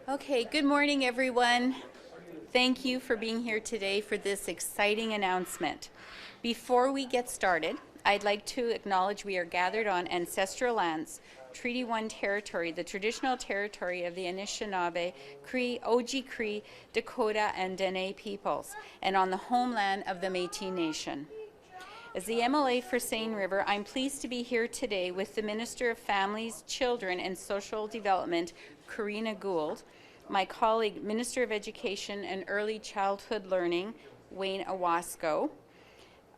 Okay, good morning, everyone. Thank you for being here today for this exciting announcement. Before we get started, I'd like to acknowledge we are gathered on ancestral lands, Treaty 1 territory, the traditional territory of the Anishinaabe, Cree, Oji-Cree, Dakota, and Dene peoples, and on the homeland of the Métis Nation. As the MLA for Seine River, I'm pleased to be here today with the Minister of Families, Children, and Social Development, Karina Gould, my colleague, Minister of Education and Early Childhood Learning, Wayne Owasco,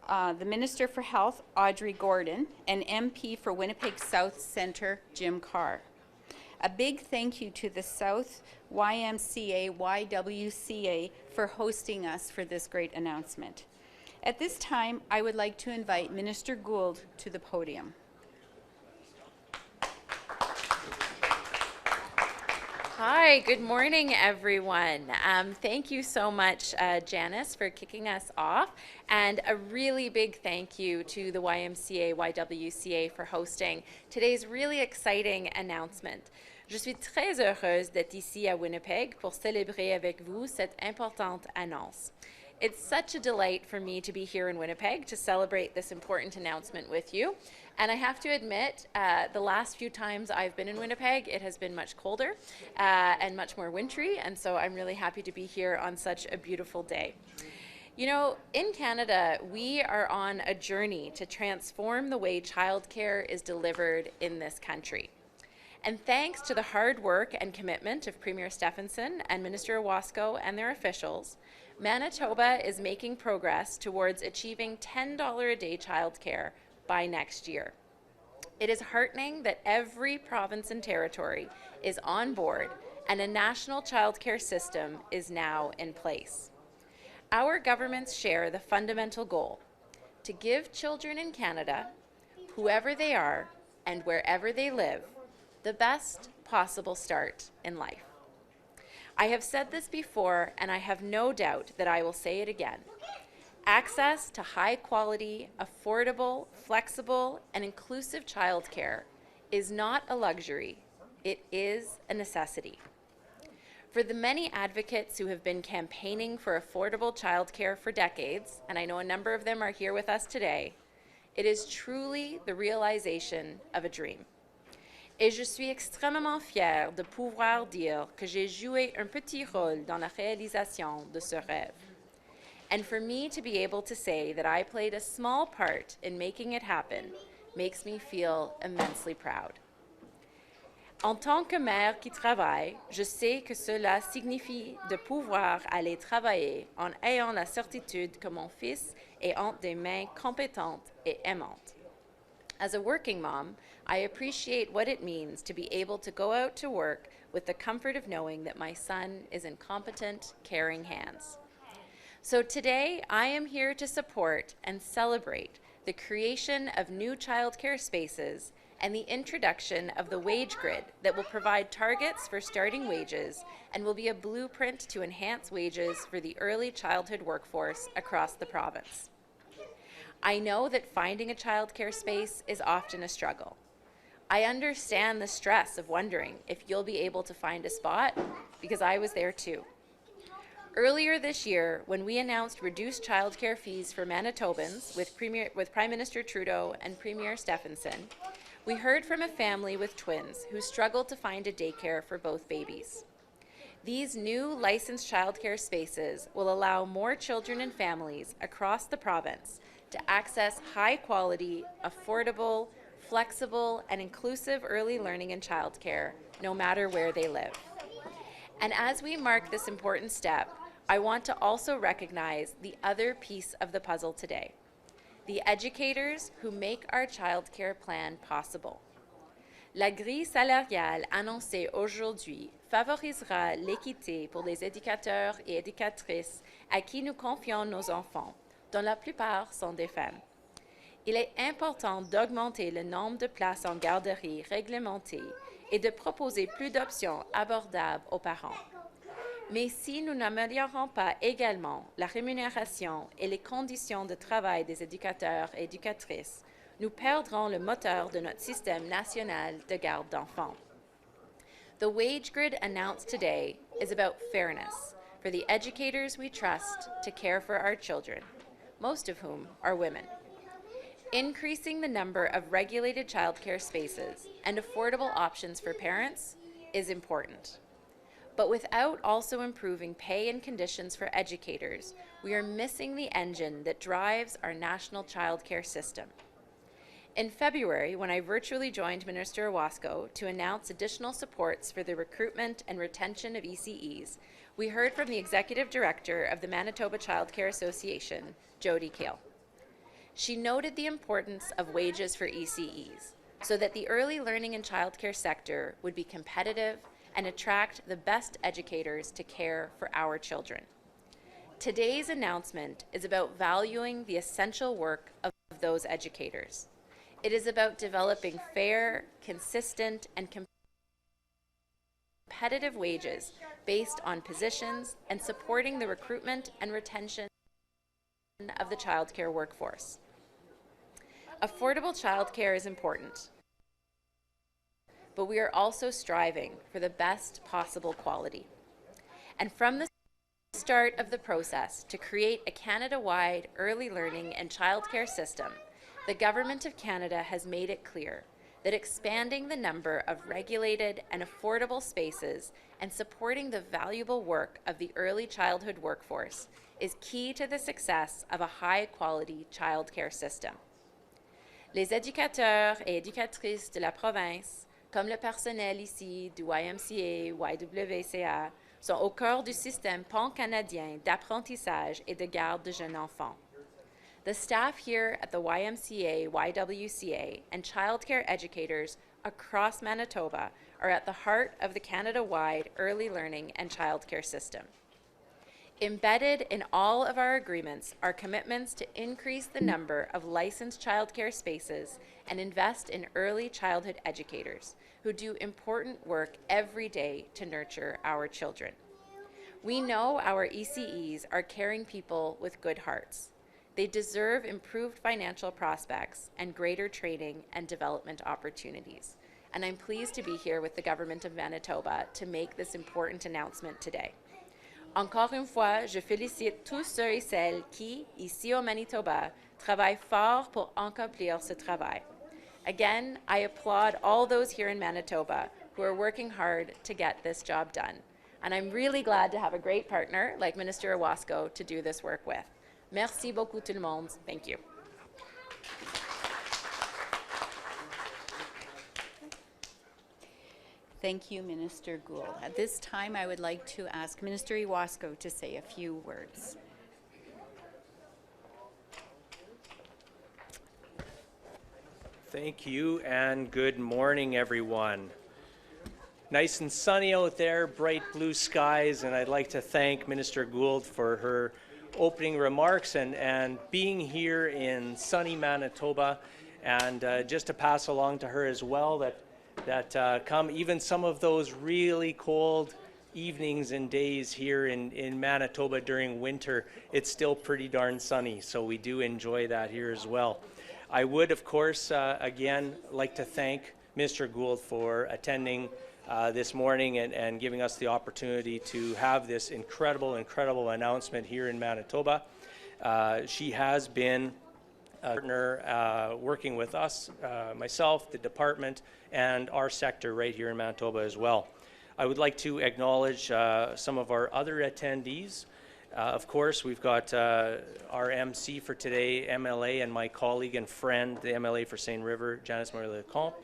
the Minister for Health, Audrey Gordon, and MP for Winnipeg South Centre, Jim Carr. A big thank you to the South YWCA for hosting us for this great announcement. At this time, I would like to invite Minister Gould to the podium. Hi, good morning, everyone. Thank you so much, Janice, for kicking us off, and a really big thank you to the YWCA for hosting today's really exciting announcement. Je suis très heureuse d'être ici à Winnipeg pour célébrer avec vous cette importante annonce. It's such a delight for me to be here in Winnipeg to celebrate this important announcement with you. And I have to admit, the last few times I've been in Winnipeg, it has been much colder and much more wintry, and so I'm really happy to be here on such a beautiful day. You know, in Canada, we are on a journey to transform the way childcare is delivered in this country. And thanks to the hard work and commitment of Premier Stephenson and Minister Owasco and their officials, Manitoba is making progress towards achieving $10 a day childcare by next year. It is heartening that every province and territory is on board and a national childcare system is now in place. Our governments share the fundamental goal to give children in Canada, whoever they are and wherever they live, the best possible start in life. I have said this before, and I have no doubt that I will say it again. Access to high quality, affordable, flexible, and inclusive childcare is not a luxury, it is a necessity. For the many advocates who have been campaigning for affordable childcare for decades, and I know a number of them are here with us today, it is truly the realization of a dream. Et je suis extrêmement fière de pouvoir dire que j'ai joué un petit rôle dans la réalisation de ce rêve. And for me to be able to say that I played a small part in making it happen makes me feel immensely proud. En tant que mère qui travaille, je sais que cela signifie de pouvoir aller travailler en ayant la certitude que mon fils est entre des mains compétentes et aimantes. As a working mom, I appreciate what it means to be able to go out to work with the comfort of knowing that my son is in competent, caring hands. So today, I am here to support and celebrate the creation of new childcare spaces and the introduction of the wage grid that will provide targets for starting wages and will be a blueprint to enhance wages for the early childhood workforce across the province. I know that finding a childcare space is often a struggle. I understand the stress of wondering if you'll be able to find a spot, because I was there too. Earlier this year, when we announced reduced childcare fees for Manitobans with Prime Minister Trudeau and Premier Stephenson, we heard from a family with twins who struggled to find a daycare for both babies. These new licensed childcare spaces will allow more children and families across the province to access high-quality, affordable, flexible, and inclusive early learning and childcare, no matter where they live. And as we mark this important step, I want to also recognize the other piece of the puzzle today, the educators who make our childcare plan possible. La grille salariale annoncée aujourd'hui favorisera l'équité pour les éducateurs et éducatrices à qui nous confions nos enfants, dont la plupart sont des femmes. Il est important d'augmenter le nombre de places en garderie réglementées et de proposer plus d'options abordables aux parents. Mais si nous n'améliorons pas également la rémunération et les conditions de travail des éducateurs et éducatrices, nous perdrons le moteur de notre système national de garde d'enfants. The wage grid announced today is about fairness for the educators we trust to care for our children, most of whom are women. Increasing the number of regulated childcare spaces and affordable options for parents is important. But without also improving pay and conditions for educators, we are missing the engine that drives our national childcare system. In February, when I virtually joined Minister Owasco to announce additional supports for the recruitment and retention of ECEs, we heard from the Executive Director of the Manitoba Childcare Association, Jody Kale. She noted the importance of wages for ECEs so that the early learning and childcare sector would be competitive and attract the best educators to care for our children. Today's announcement is about valuing the essential work of those educators. It is about developing fair, consistent, and competitive wages based on positions and supporting the recruitment and retention of the childcare workforce. Affordable childcare is important, but we are also striving for the best possible quality. And from the start of the process to create a Canada-wide early learning and childcare system, the Government of Canada has made it clear that expanding the number of regulated and affordable spaces and supporting the valuable work of the early childhood workforce is key to the success of a high-quality childcare system. Les éducateurs et éducatrices de la province, comme le personnel ici du YMCA, YWCA, sont au cœur du système pan-canadien d'apprentissage et de garde de jeunes enfants. The staff here at the YMCA, YWCA, and childcare educators across Manitoba are at the heart of the Canada-wide early learning and childcare system. Embedded in all of our agreements are commitments to increase the number of licensed childcare spaces and invest in early childhood educators who do important work every day to nurture our children. We know our ECEs are caring people with good hearts. They deserve improved financial prospects and greater training and development opportunities. And I'm pleased to be here with the Government of Manitoba to make this important announcement today. Encore une fois, je félicite tous ceux et celles qui, ici au Manitoba, travaillent fort pour accomplir ce travail. Again, I applaud all those here in Manitoba who are working hard to get this job done. And I'm really glad to have a great partner like Minister Owasco to do this work with. Merci beaucoup tout le monde. Thank you. Thank you, Minister Gould. At this time, I would like to ask Minister Owasco to say a few words. Thank you, and good morning, everyone. Nice and sunny out there, bright blue skies, and I'd like to thank Minister Gould for her opening remarks and being here in sunny Manitoba, and just to pass along to her as well that come even some of those really cold evenings and days here in Manitoba during winter, it's still pretty darn sunny, so we do enjoy that here as well. I would, of course, again, like to thank Minister Gould for attending this morning and giving us the opportunity to have this incredible announcement here in Manitoba. She has been a partner working with us, myself, the department, and our sector right here in Manitoba as well. I would like to acknowledge some of our other attendees. Of course, we've got our MC for today, MLA, and my colleague and friend, the MLA for Seine River, Janice Marie-Lecomte,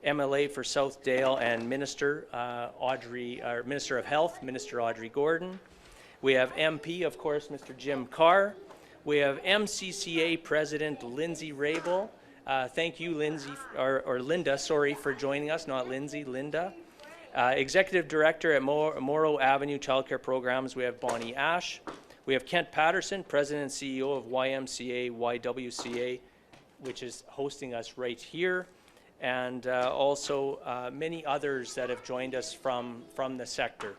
MLA for Southdale, and Minister Minister of Health, Minister Audrey Gordon. We have MP, of course, Mr. Jim Carr. We have MCCA President Lindsay Rabel. Thank you, Lindsay, or Linda, sorry, for joining us, not Lindsay, Linda. Executive Director at Morrow Avenue Childcare Programs, we have Bonnie Ash. We have Kent Patterson, President and CEO of YMCA, YWCA, which is hosting us right here. And also many others that have joined us from the sector.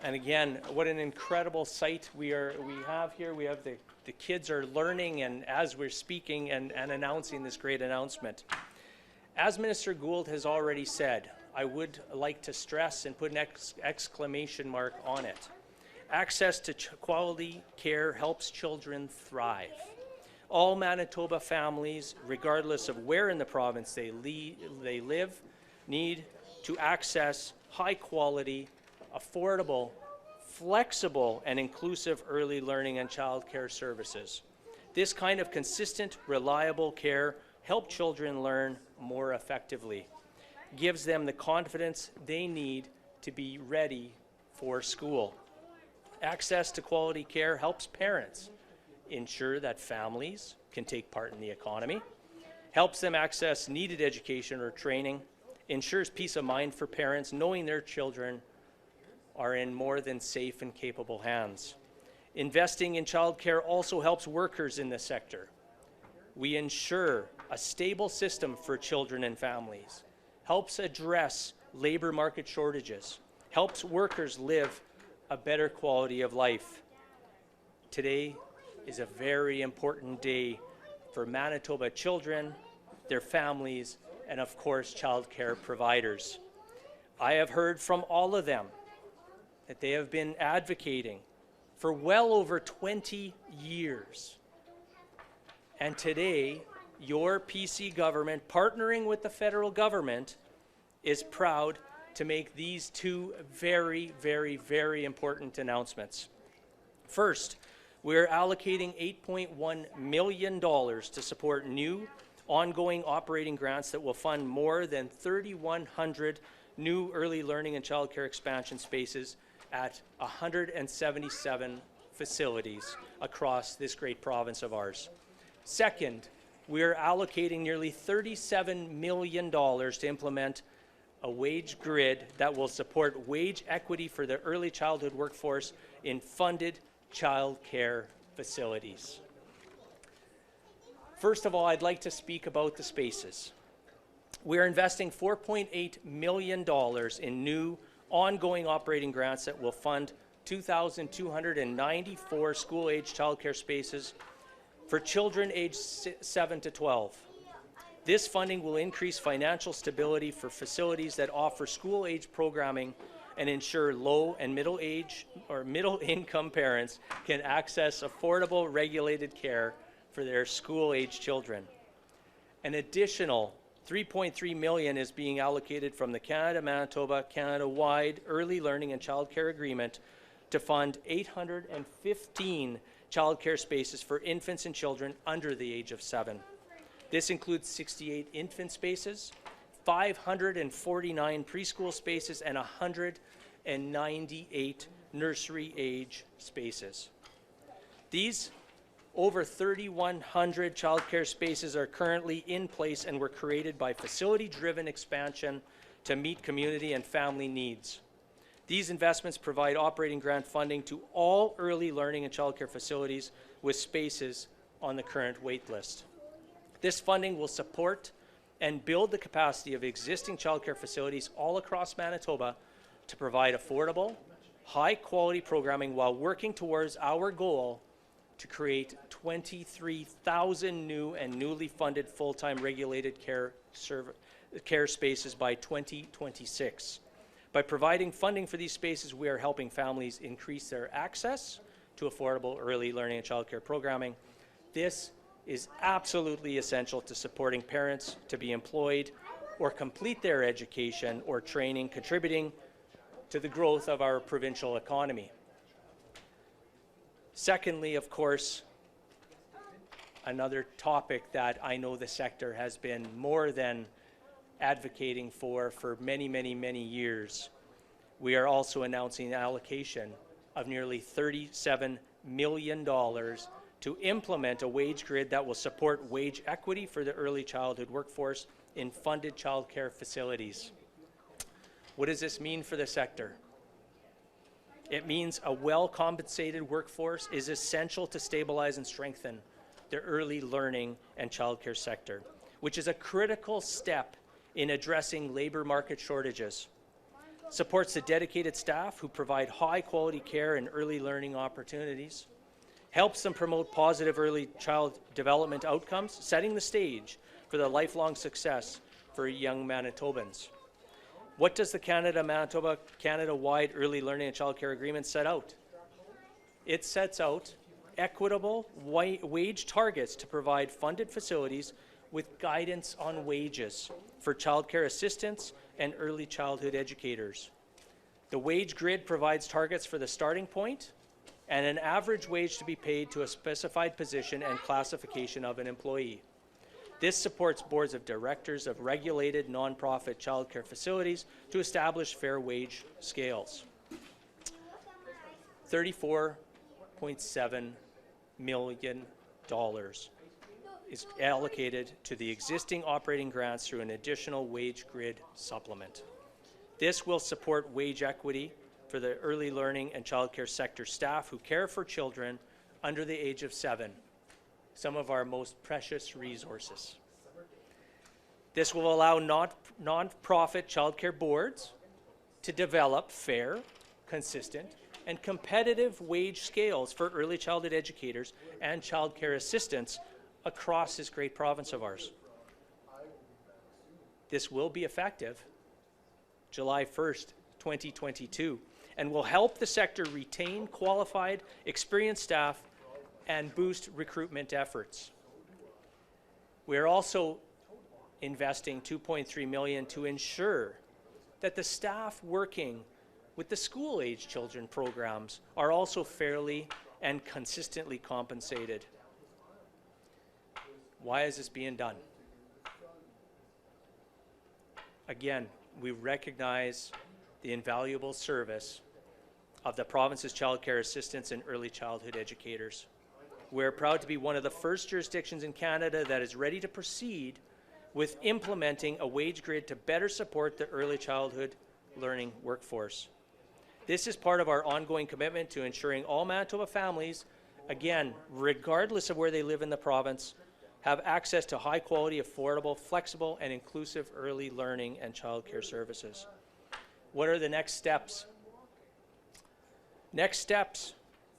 And again, what an incredible sight we have here. We have the kids are learning, and as we're speaking and announcing this great announcement. As Minister Gould has already said, I would like to stress and put an exclamation mark on it. Access to quality care helps children thrive. All Manitoba families, regardless of where in the province they live, need to access high quality, affordable, flexible, and inclusive early learning and childcare services. This kind of consistent, reliable care helps children learn more effectively, gives them the confidence they need to be ready for school. Access to quality care helps parents ensure that families can take part in the economy, helps them access needed education or training, ensures peace of mind for parents knowing their children are in more than safe and capable hands. Investing in childcare also helps workers in the sector. We ensure a stable system for children and families, helps address labor market shortages, helps workers live a better quality of life. Today is a very important day for Manitoba children, their families, and of course, childcare providers. I have heard from all of them that they have been advocating for well over 20 years. And today, your PC government, partnering with the federal government, is proud to make these two very, very, very important announcements. First, we're allocating $8.1 million to support new ongoing operating grants that will fund more than 3,100 new early learning and childcare expansion spaces at 177 facilities across this great province of ours. Second, we're allocating nearly $37 million to implement a wage grid that will support wage equity for the early childhood workforce in funded child care facilities. First of all, I'd like to speak about the spaces. We're investing $4.8 million in new ongoing operating grants that will fund 2,294 school-age childcare spaces for children aged 7 to 12. This funding will increase financial stability for facilities that offer school-age programming and ensure low and middle-income parents can access affordable, regulated care for their school-age children. An additional $3.3 million is being allocated from the Canada-Manitoba Canada-wide Early Learning and Childcare Agreement to fund 815 childcare spaces for infants and children under the age of 7. This includes 68 infant spaces, 549 preschool spaces, and 198 nursery age spaces. These over 3,100 childcare spaces are currently in place and were created by facility-driven expansion to meet community and family needs. These investments provide operating grant funding to all early learning and childcare facilities with spaces on the current wait list. This funding will support and build the capacity of existing childcare facilities all across Manitoba to provide affordable, high-quality programming while working towards our goal to create 23,000 new and newly funded full-time regulated care spaces by 2026. By providing funding for these spaces, we are helping families increase their access to affordable early learning and childcare programming. This is absolutely essential to supporting parents to be employed or complete their education or training, contributing to the growth of our provincial economy. Secondly, of course, another topic that I know the sector has been more than advocating for many, many, many years. We are also announcing an allocation of nearly $37 million to implement a wage grid that will support wage equity for the early childhood workforce in funded childcare facilities. What does this mean for the sector? It means a well-compensated workforce is essential to stabilize and strengthen the early learning and childcare sector, which is a critical step in addressing labor market shortages, supports the dedicated staff who provide high-quality care and early learning opportunities, helps them promote positive early child development outcomes, setting the stage for the lifelong success for young Manitobans. What does the Canada-Manitoba, Canada-wide early learning and childcare agreement set out? It sets out equitable wage targets to provide funded facilities with guidance on wages for childcare assistants and early childhood educators. The wage grid provides targets for the starting point and an average wage to be paid to a specified position and classification of an employee. This supports boards of directors of regulated nonprofit childcare facilities to establish fair wage scales. $34.7 million is allocated to the existing operating grants through an additional wage grid supplement. This will support wage equity for the early learning and childcare sector staff who care for children under the age of 7, some of our most precious resources. This will allow non-profit childcare boards to develop fair, consistent, and competitive wage scales for early childhood educators and childcare assistants across this great province of ours. This will be effective July 1st, 2022, and will help the sector retain qualified, experienced staff and boost recruitment efforts. We are also investing $2.3 million to ensure that the staff working with the school-age children programs are also fairly and consistently compensated. Why is this being done? Again, we recognize the invaluable service of the province's childcare assistants and early childhood educators. We're proud to be one of the first jurisdictions in Canada that is ready to proceed with implementing a wage grid to better support the early childhood learning workforce. This is part of our ongoing commitment to ensuring all Manitoba families, again, regardless of where they live in the province, have access to high-quality, affordable, flexible, and inclusive early learning and childcare services. What are the next steps? Next steps,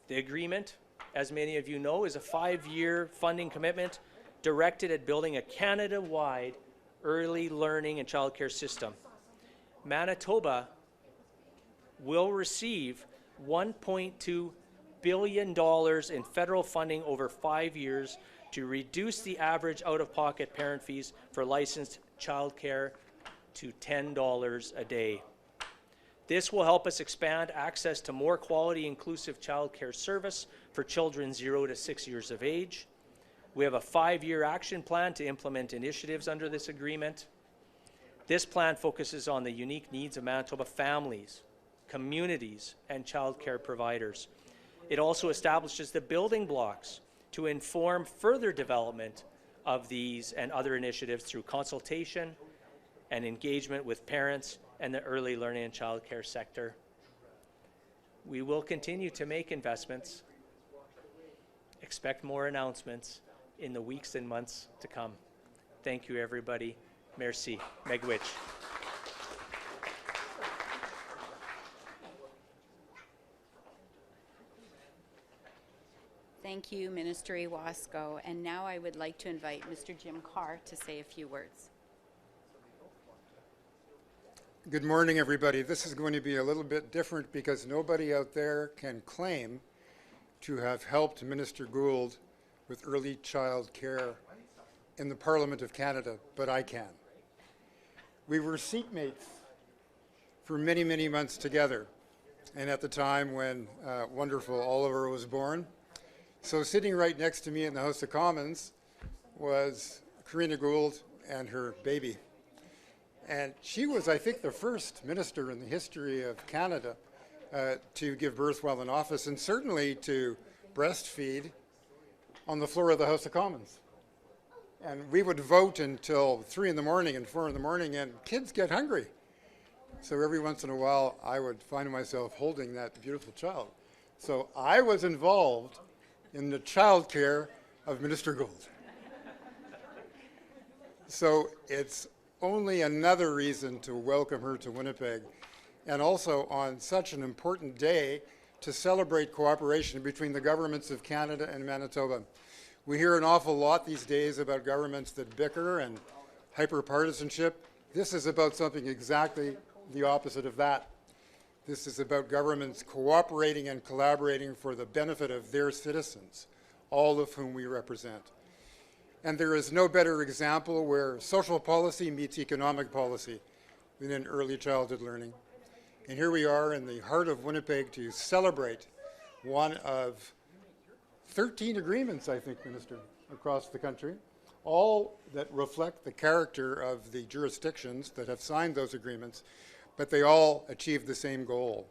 the agreement, as many of you know, is a 5-year funding commitment directed at building a Canada-wide early learning and childcare system. Manitoba will receive $1.2 billion in federal funding over 5 years to reduce the average out-of-pocket parent fees for licensed childcare to $10 a day. This will help us expand access to more quality, inclusive childcare service for children 0 to 6 years of age. We have a 5-year action plan to implement initiatives under this agreement. This plan focuses on the unique needs of Manitoba families, communities, and childcare providers. It also establishes the building blocks to inform further development of these and other initiatives through consultation and engagement with parents and the early learning and childcare sector. We will continue to make investments. Expect more announcements in the weeks and months to come. Thank you, everybody. Merci. Megwitch. Thank you, Minister Iwasko. And now I would like to invite Mr. Jim Carr to say a few words. Good morning, everybody. This is going to be a little bit different because nobody out there can claim to have helped Minister Gould with early child care in the Parliament of Canada, but I can. We were seatmates for many, many months together, and at the time when wonderful Oliver was born. So sitting right next to me in the House of Commons was Karina Gould and her baby. And she was, I think, the first minister in the history of Canada to give birth while in office, and certainly to breastfeed on the floor of the House of Commons. And we would vote until 3 in the morning and 4 in the morning, and kids get hungry. So every once in a while, I would find myself holding that beautiful child. So I was involved in the child care of Minister Gould. So it's only another reason to welcome her to Winnipeg, and also on such an important day to celebrate cooperation between the governments of Canada and Manitoba. We hear an awful lot these days about governments that bicker and hyper-partisanship. This is about something exactly the opposite of that. This is about governments cooperating and collaborating for the benefit of their citizens, all of whom we represent. And there is no better example where social policy meets economic policy than in early childhood learning. And here we are in the heart of Winnipeg to celebrate one of 13 agreements, I think, Minister, across the country, all that reflect the character of the jurisdictions that have signed those agreements, but they all achieve the same goal: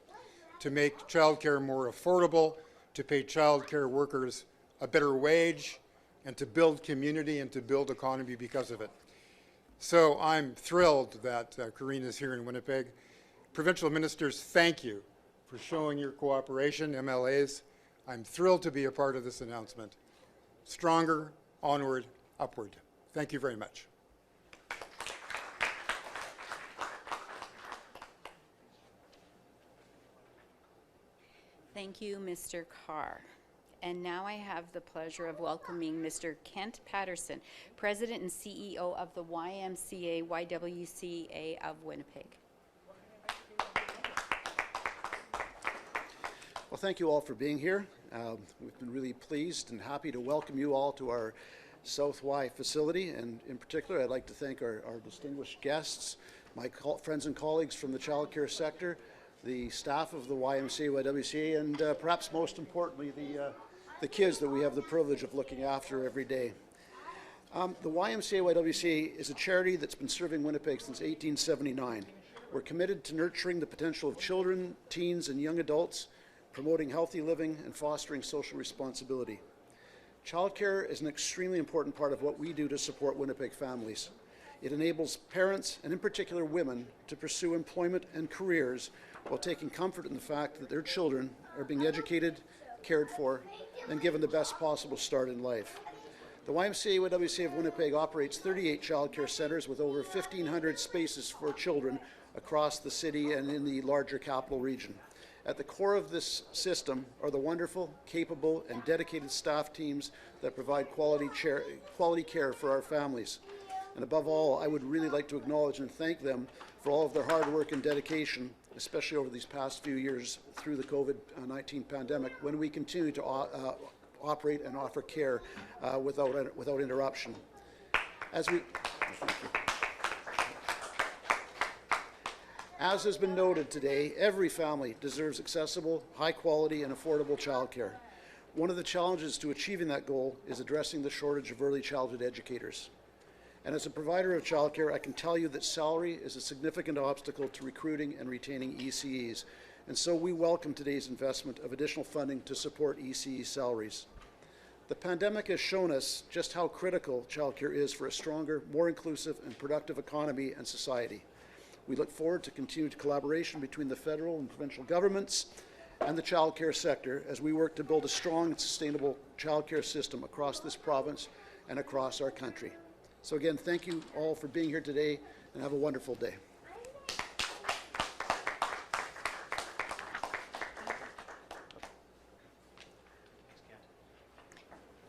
to make childcare more affordable, to pay childcare workers a better wage, and to build community and to build economy because of it. So I'm thrilled that Karine is here in Winnipeg. Provincial ministers, thank you for showing your cooperation. MLAs, I'm thrilled to be a part of this announcement. Stronger, onward, upward. Thank you very much. Thank you, Mr. Carr. And now I have the pleasure of welcoming Mr. Kent Patterson, President and CEO of the YMCA of Winnipeg. Well, thank you all for being here. We've been really pleased and happy to welcome you all to our South Y facility, and in particular I'd like to thank our distinguished guests, my friends and colleagues from the child care sector, the staff of the YMCA, YWCA, and perhaps most importantly the kids that we have the privilege of looking after every day. The YMCA, YWCA is a charity that's been serving Winnipeg since 1879. We're committed to nurturing the potential of children, teens, and young adults, promoting healthy living and fostering social responsibility. Childcare is an extremely important part of what we do to support Winnipeg families. It enables parents, and in particular women, to pursue employment and careers while taking comfort in the fact that their children are being educated, cared for, and given the best possible start in life. The YMCA YWCA of Winnipeg operates 38 childcare centres with over 1,500 spaces for children across the city and in the larger capital region. At the core of this system are the wonderful, capable, and dedicated staff teams that provide quality care for our families. And above all, I would really like to acknowledge and thank them for all of their hard work and dedication, especially over these past few years through the COVID-19 pandemic, when we continue to operate and offer care without interruption. As has been noted today, every family deserves accessible, high-quality, and affordable childcare. One of the challenges to achieving that goal is addressing the shortage of early childhood educators. And as a provider of childcare, I can tell you that salary is a significant obstacle to recruiting and retaining ECEs, and so we welcome today's investment of additional funding to support ECE salaries. The pandemic has shown us just how critical childcare is for a stronger, more inclusive, and productive economy and society. We look forward to continued collaboration between the federal and provincial governments and the childcare sector as we work to build a strong and sustainable childcare system across this province and across our country. So again, thank you all for being here today, and have a wonderful day.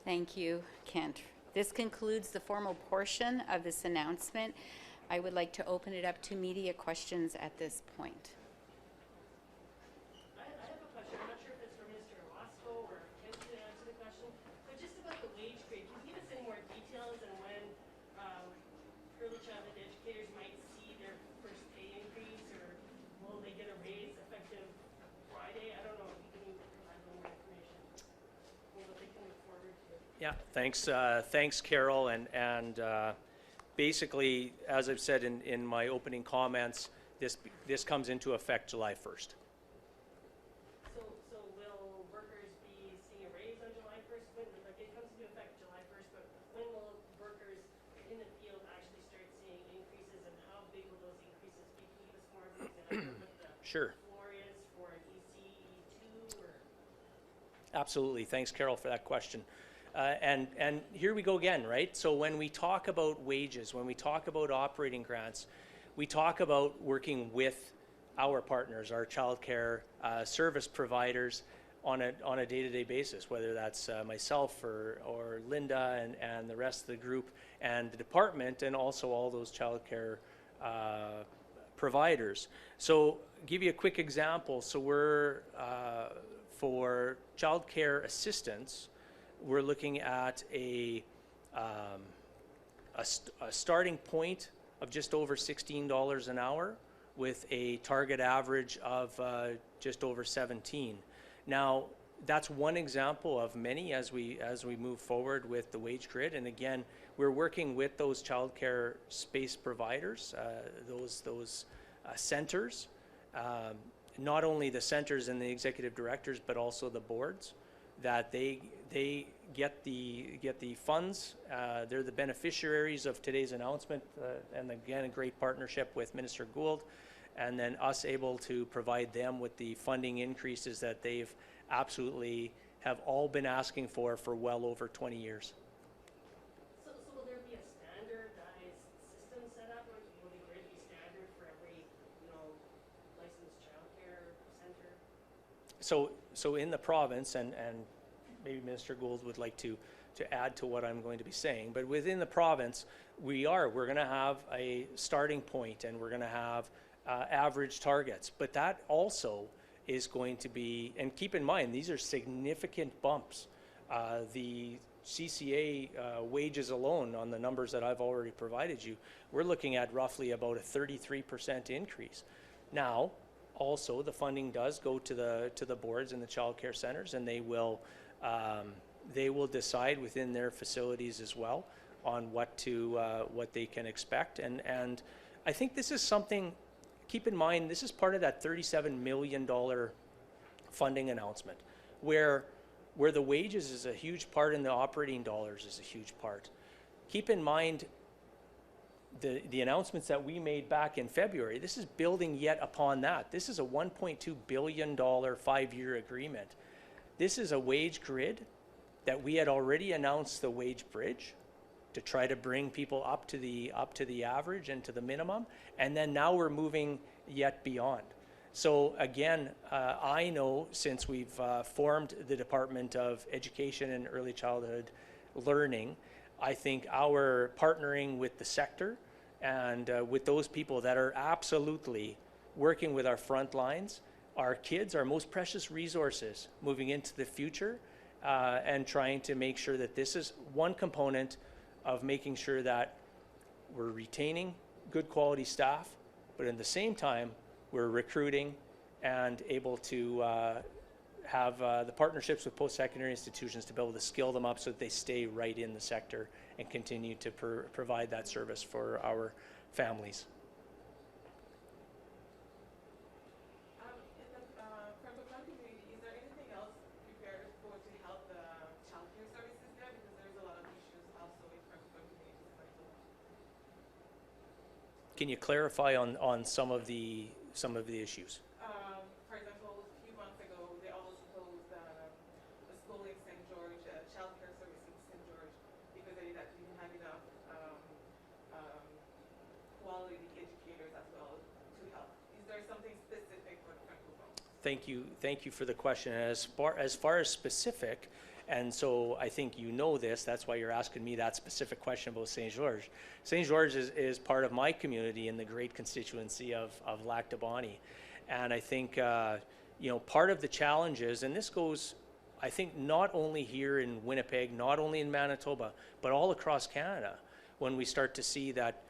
Thank you, Kent. This concludes the formal portion of this announcement. I would like to open it up to media questions at this point. I have a question. I'm not sure if it's for Minister Wasco or Kent to answer the question, but just about the wage grade, can you give us any more details on when early childhood educators might see their first pay increase, or will they get a raise effective Friday? I don't know if you can provide a little more information. Or what they can look forward to. Yeah, thanks, Carol, and basically, as I've said in my opening comments, this comes into effect July 1st. So will workers be seeing a raise on July 1st? When, like, it comes into effect July 1st, but when will workers in the field actually start seeing increases, and how big will those increases be? Can you give us more of an example of what the Sure. floor is for an ECE2? Or Absolutely. Thanks, Carol, for that question. And here we go again, right? So when we talk about wages, when we talk about operating grants, we talk about working with our partners, our childcare service providers, on a day-to-day basis, whether that's myself or Linda and the rest of the group and the department, and also all those childcare providers. So give you a quick example. So we're, for childcare assistance, we're looking at a starting point of just over $16 an hour with a target average of just over 17. Now, that's one example of many as we move forward with the wage grid. And again, we're working with those childcare space providers, those centers, not only the centers and the executive directors, but also the boards, that they get the funds. They're the beneficiaries of today's announcement, and again, a great partnership with Minister Gould, and then us able to provide them with the funding increases that they've absolutely have all been asking for well over 20 years. So will there be a standardized system set up, or will the grid be standard for every, licensed childcare center? So in the province, and maybe Minister Gould would like to add to what I'm going to be saying, but within the province, we're going to have a starting point, and we're going to have average targets. But that also is going to be, and keep in mind, these are significant bumps. The CCA wages alone, on the numbers that I've already provided you, we're looking at roughly about a 33% increase. Now, also, the funding does go to the boards and the child care centers, and they will decide within their facilities as well on what they can expect. And I think this is something. Keep in mind, this is part of that $37 million funding announcement, where the wages is a huge part and the operating dollars is a huge part. Keep in mind the announcements that we made back in February. This is building yet upon that. This is a $1.2 billion 5-year agreement. This is a wage grid that we had already announced, the wage bridge, to try to bring people up to the average and to the minimum, and then now we're moving yet beyond. So again, I know since we've formed the Department of Education and Early Childhood Learning, I think our partnering with the sector and with those people that are absolutely working with our front lines, our kids, our most precious resources moving into the future, and trying to make sure that this is one component of making sure that we're retaining good quality staff, but at the same time, we're recruiting and able to have the partnerships with post-secondary institutions to be able to skill them up so that they stay right in the sector and continue to provide that service for our families. From the Clan community, is there anything else prepared for to help the childcare services there? Because there's a lot of issues also in Francophone communities in Manitoba. Can you clarify on some of the issues? For example, a few months ago, they almost closed a school in St. George, childcare service in St. George, because they didn't have enough quality educators as well to help. Is there something specific for the Francophone? Thank you for the question. As far as specific, and so I think you know this, that's why you're asking me that specific question about St. George. St. George is part of my community in the great constituency of Lac du Bonny. And I think, part of the challenges, and this goes, I think, not only here in Winnipeg, not only in Manitoba, but all across Canada, when we start to see that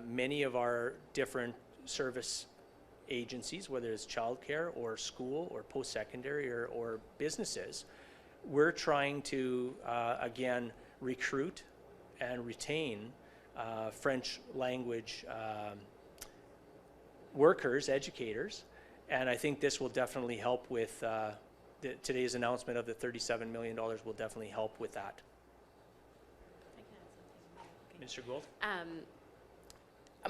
many of our different service agencies, whether it's childcare or school or post-secondary or businesses, we're trying to, again, recruit and retain French language workers, educators, and I think this will definitely help with today's announcement of the $37 million will definitely help with that. Mr. Gould?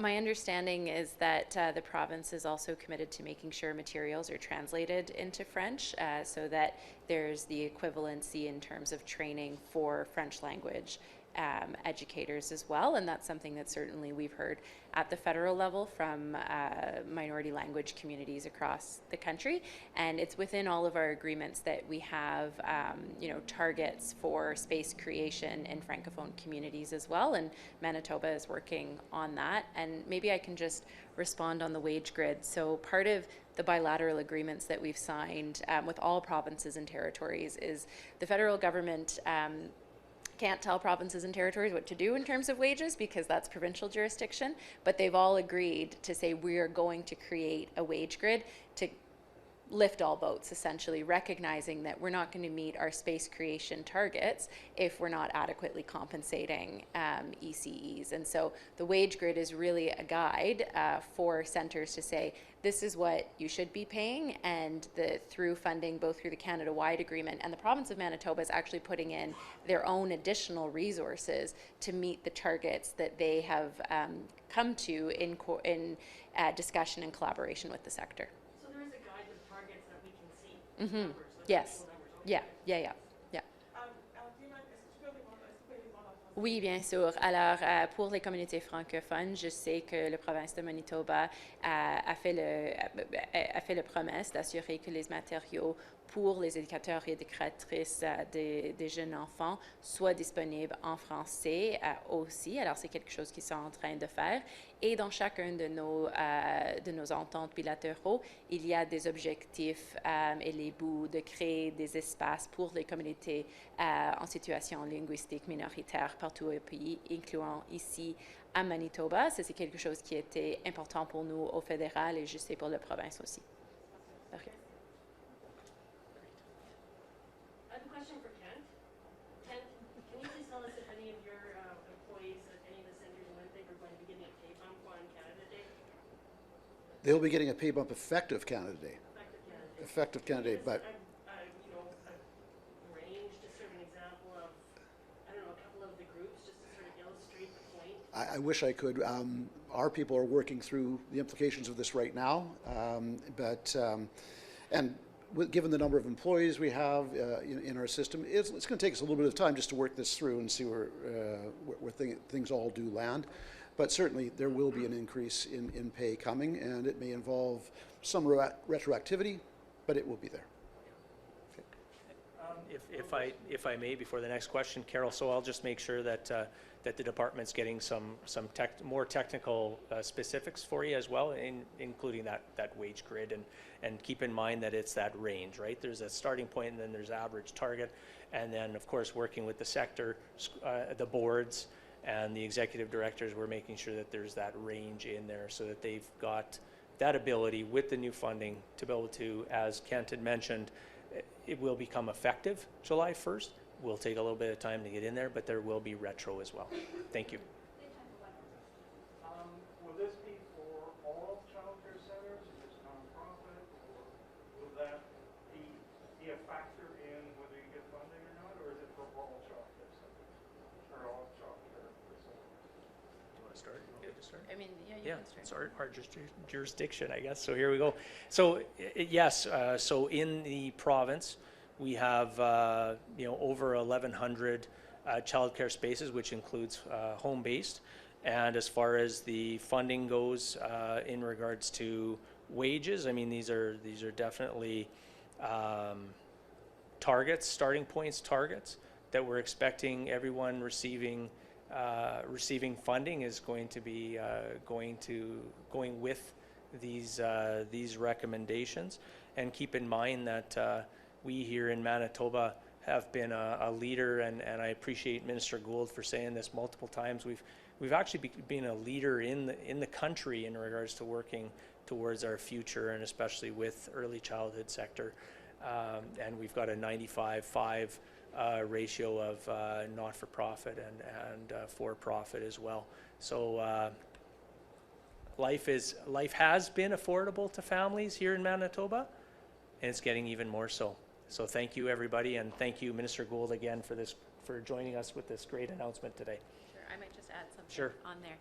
My understanding is that the province is also committed to making sure materials are translated into French so that there's the equivalency in terms of training for French language educators as well, and that's something that certainly we've heard at the federal level from minority language communities across the country. And it's within all of our agreements that we have, targets for space creation in Francophone communities as well, and Manitoba is working on that. And maybe I can just respond on the wage grid. So part of the bilateral agreements that we've signed with all provinces and territories is the federal government can't tell provinces and territories what to do in terms of wages because that's provincial jurisdiction, but they've all agreed to say we are going to create a wage grid to lift all boats, essentially recognizing that we're not going to meet our space creation targets if we're not adequately compensating ECEs. And so the wage grid is really a guide for centers to say, this is what you should be paying, and through funding, both through the Canada-wide agreement and the province of Manitoba is actually putting in their own additional resources to meet the targets that they have come to in discussion and collaboration with the sector. So there is a guide with targets that we can see. Mm-hmm. Numbers, like Yes. actual numbers. Okay. Yeah. Do you mind, est-ce que tu peux répondre en français? Oui, bien sûr. Alors, pour les communautés francophones, je sais que la province de Manitoba a fait la promesse d'assurer que les matériaux pour les éducateurs et éducatrices des jeunes enfants soient disponibles en français aussi. Alors, c'est quelque chose qu'ils sont en train de faire. Et dans chacun de nos ententes bilatéraux, il y a des objectifs et les bouts de créer des espaces pour les communautés en situation linguistique minoritaire partout au pays, incluant ici à Manitoba. Ça, c'est quelque chose qui était important pour nous au fédéral et je sais pour la province aussi. Okay. I have a question for Kent. Kent, can you please tell us if any of your employees at any of the centers in Winnipeg are going to be getting a pay bump on Canada Day? They'll be getting a pay bump effective Canada Day. Effective Canada Day. Effective Canada Day, but A range, just sort of an example of, I don't know, a couple of the groups, just to sort of illustrate the point. I wish I could. Our people are working through the implications of this right now, given the number of employees we have in our system, it's going to take us a little bit of time just to work this through and see where things all do land. But certainly there will be an increase in pay coming, and it may involve some retroactivity, but it will be there. If I may, before the next question, Carol, so I'll just make sure that that the department's getting some more technical specifics for you as well, including that wage grid, and keep in mind that it's that range, right? There's a starting point, and then there's average target, and then of course working with the sector, the boards, and the executive directors, we're making sure that there's that range in there so that they've got that ability with the new funding to be able to, as Kent had mentioned, it will become effective July 1st. Will take a little bit of time to get in there, but there will be retro as well. Thank you. Will this be for all childcare centers, or just nonprofit, or will that be a factor in whether you get funding or not, or is it for all childcare centers, or all childcare facilities? Do you want to start? You want me to start? I mean, you Yeah, can it's start. our jurisdiction, I guess. So here we go. So yes, so in the province, we have over 1,100 childcare spaces, which includes home-based. And as far as the funding goes, in regards to wages, I mean these are definitely targets, starting points, targets that we're expecting everyone receiving funding is going to be going with these recommendations. And keep in mind that we here in Manitoba have been a leader, and I appreciate Minister Gould for saying this multiple times. We've actually been a leader in the country in regards to working towards our future, and especially with early childhood sector. And we've got a 95-5 ratio of not-for-profit and for-profit as well. So life has been affordable to families here in Manitoba, and it's getting even more so. So thank you, everybody, and thank you, Minister Gould, again for joining us with this great announcement today. Sure, I might just add something Sure. on there.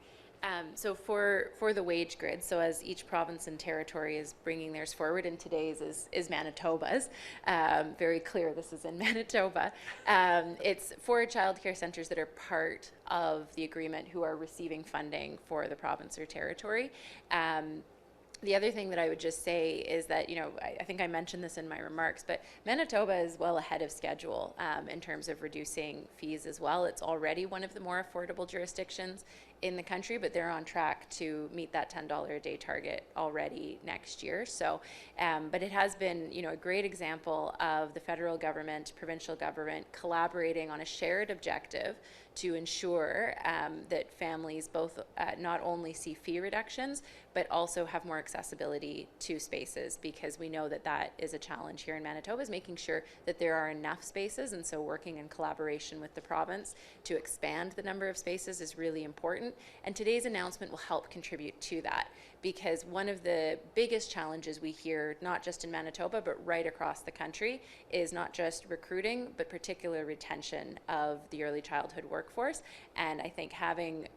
So for the wage grid, so as each province and territory is bringing theirs forward, and today's is Manitoba's, very clear this is in Manitoba, it's for childcare centres that are part of the agreement who are receiving funding for the province or territory. The other thing that I would just say is that, I think I mentioned this in my remarks, but Manitoba is well ahead of schedule in terms of reducing fees as well. It's already one of the more affordable jurisdictions in the country, but they're on track to meet that $10 a day target already next year. So, but it has been, a great example of the federal government, provincial government collaborating on a shared objective to ensure that families both not only see fee reductions, but also have more accessibility to spaces, because we know that that is a challenge here in Manitoba, is making sure that there are enough spaces. And so working in collaboration with the province to expand the number of spaces is really important. And today's announcement will help contribute to that, because one of the biggest challenges we hear, not just in Manitoba, but right across the country, is not just recruiting, but particular retention of the early childhood workforce. And I think having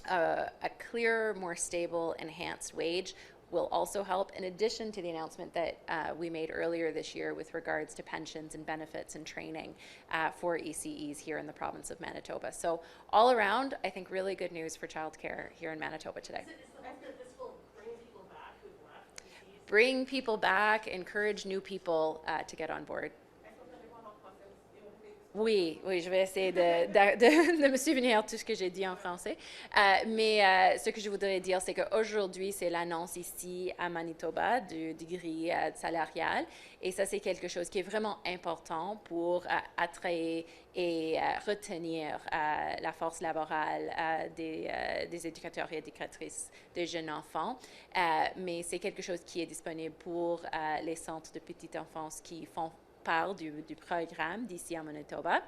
a clearer, more stable, enhanced wage will also help, in addition to the announcement that we made earlier this year with regards to pensions and benefits and training for ECEs here in the province of Manitoba. So all around, I think really good news for childcare here in Manitoba today. Is the hope that this will bring people back who've left BCs? Bring people back, encourage new people to get on board. Oui, je vais essayer de me souvenir tout ce que j'ai dit en français. Mais ce que je voudrais dire, c'est qu'aujourd'hui, c'est l'annonce ici à Manitoba du grille salariale. Et ça, c'est quelque chose qui est vraiment important pour attirer et retenir la force laborale des éducateurs et éducatrices de jeunes enfants. Mais c'est quelque chose qui est disponible pour les centres de petite enfance qui font part du programme d'ici à Manitoba.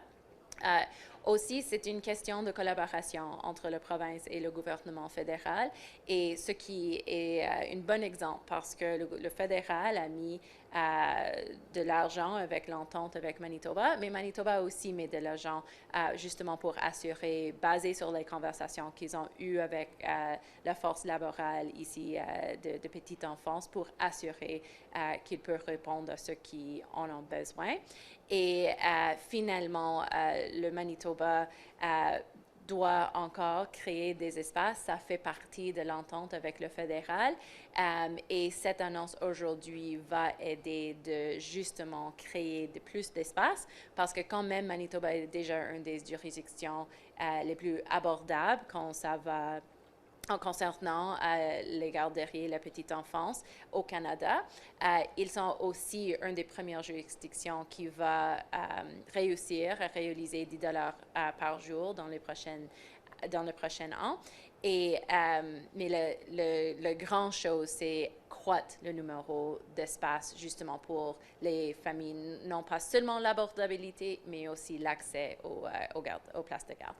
Aussi, c'est une question de collaboration entre la province et le gouvernement fédéral, et ce qui est un bon exemple, parce que le fédéral a mis de l'argent avec l'entente avec Manitoba, mais Manitoba aussi met de l'argent justement pour assurer, basé sur les conversations qu'ils ont eues avec la force laborale ici de petite enfance, pour assurer qu'ils peuvent répondre à ceux qui en ont besoin. Et finalement, le Manitoba doit encore créer des espaces. Ça fait partie de l'entente avec le fédéral. Et cette annonce aujourd'hui va aider de justement créer plus d'espaces, parce que quand même, Manitoba est déjà une des juridictions les plus abordables quand ça va en concernant les garderies et la petite enfance au Canada. Ils sont aussi une des premières juridictions qui va réussir à réaliser $10 par jour dans le prochain an. Et, mais le grand chose, c'est croître le numéro d'espaces justement pour les familles, non pas seulement l'abordabilité, mais aussi l'accès aux places de garde.